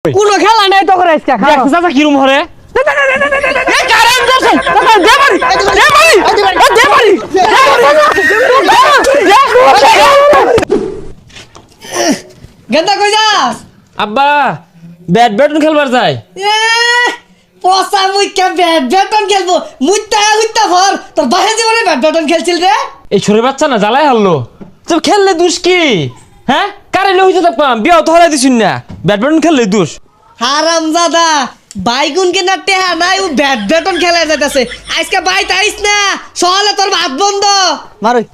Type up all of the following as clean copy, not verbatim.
কোনো খেলা নাই তো করে আজকে খাও চাচা কিরম হরে গেন্দা কই যাস আব্বা ব্যাডমিন্টন খেলবার যাই পসা মুইকা ব্যাডমিন্টন খেলবো মুইতা ভর তোর বাহে জীবনে ব্যাডমিন্টন খেলছিল রে এই ছোট বাচ্চা না জ্বালাই হারলো তো খেললে দোষ কি হ্যাঁ কারে লইতে থাকবাম বিয়া তো হলাই দিছুন না ব্যাডমিন্টন খেললে দোষ হারামজাদা বাইগুন কেনা টেহা নাই ও ব্যাডমিন্টন খেলা যাইতাছে আজকে বাইতে আইস না সকালে তোর ভাত বন্ধ মারই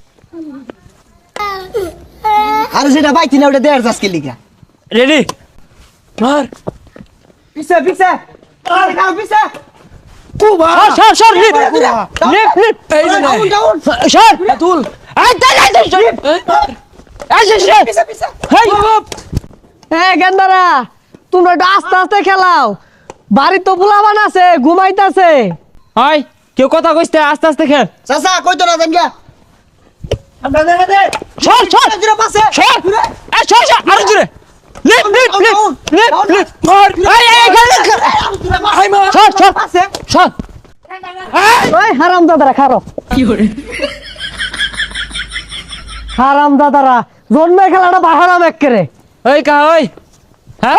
আরে যেটা বাইতি না ওটা দেড় যাসকে লিখা রেডি মার পিছে পিছে আরে খাও পিছে সর লিপ এই যে সর তুল এই পিছে পিছে হেই গেন্দারা তোমরা একটু আস্তে আস্তে খেলাও বাড়ি তো বুলাবান আছে ঘুমাইতাছে হাই কেউ কথা কইতে আস্তে আস্তে খেল চাচা কই তো না জান গা আমরা দেখা দে সর জুরে পাশে সর এই সর আরো জোরে লিপ মার এই খেল হাই মা সর পাশে সর ওই হারামজাদারা খারো হারামজাদারা জন্মে খেলাটা বাহারাম এক্কেরে ওই কা ওই হ্যাঁ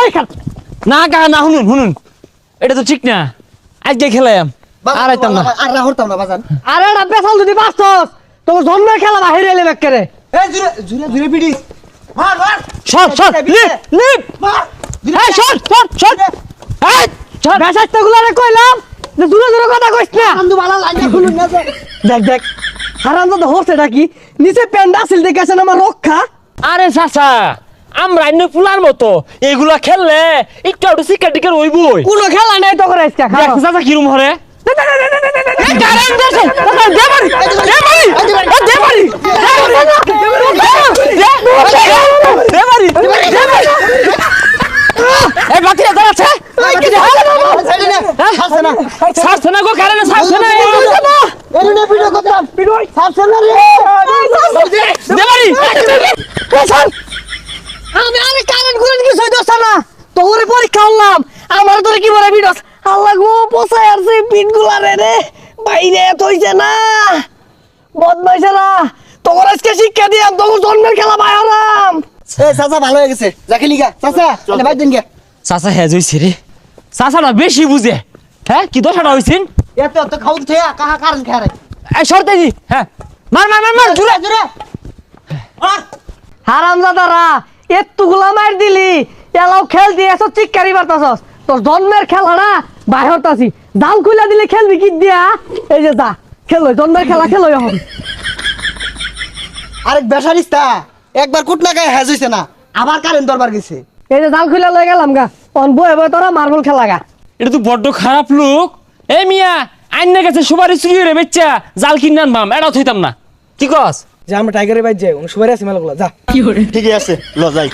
না কা না শুনুন এটা তো ঠিক না আজকে খেলাম আর আইতাম না আর রাহরতাম না বাজান আরে এটা পেছাল যদি বাঁচতস তোর জন্মের খেলা বাহিরে এলে এক্কেরে এই জুরে জুরে জুরে পিডিস মার মার সর লিপ মার এই সর এই সর বেসাইতে গুলারে কইলাম যে দূরে দূরে কথা কইস না বন্ধু ভালো লাগে খুলুন না দেখ হারামজাদা হচ্ছে কি নিচে প্যান্ট আসিল দেখেছেন আমার রক্ষা আরে চাচা আমরা অন্য ফুলার মতো এগুলা খেললে একটু শিকার টিকার হইবই কোনো খেলা নাই তো করে আজকে খাও চাচা কিরম হরে এরুনে ভিডিও করতাম সাবছে না রে আমি আরে কারেন্ট ঘুরে কিছু হইতো না তোরে পরীক্ষা হলাম আমার তোরে কি বলে ভিডিও আল্লাহ গো পোছায় আর সেই পিট গুলারে রে বাইরে তইছে না বদমাইছেরা তোর আজকে শিক্ষা দিয়াম তোর জন্মের খেলা বাইরাম এই চাচা ভালো হয়ে গেছে যাকে লিগা চাচা চলে ভাই দিন গে চাচা হ্যাঁ জইছে রে চাচাটা বেশি বুঝে হ্যাঁ কি দশাটা হইছিন এত তো খাও থয়া কাহা কারণ খারে এই সরতে দি হ্যাঁ মার জুরে জুরে আর হারামজাদারা এতগুলা মার দিলি এলাও খেল দিয়ে এসব চিৎকারি বার্তাছস তোর জন্মের খেলা না বাইরতাছি জাল খুলে দিলে খেলবি কি দিয়া এই যে যা খেলো জন্মের খেলা খেলো এখন আরেক বেসারিস্তা একবার কুট লাগায় হ্যাজ হইছে না আবার কারেন্ট দরবার গেছে এই যে জাল খুলে লয়ে গেলাম গা অন বয়ে বয়ে তোরা মার্বল খেলা গা এটা তো বড্ড খারাপ লোক এই মিয়া আইনের কাছে সুপারি চুরি রে বেচ্চা জাল কিনে আনবাম এটাও থইতাম না কি কস যে আমরা টাইগারের বাইর যাই সুবারে আছে মেলাগুলা যা ঠিকই আছে ল যাই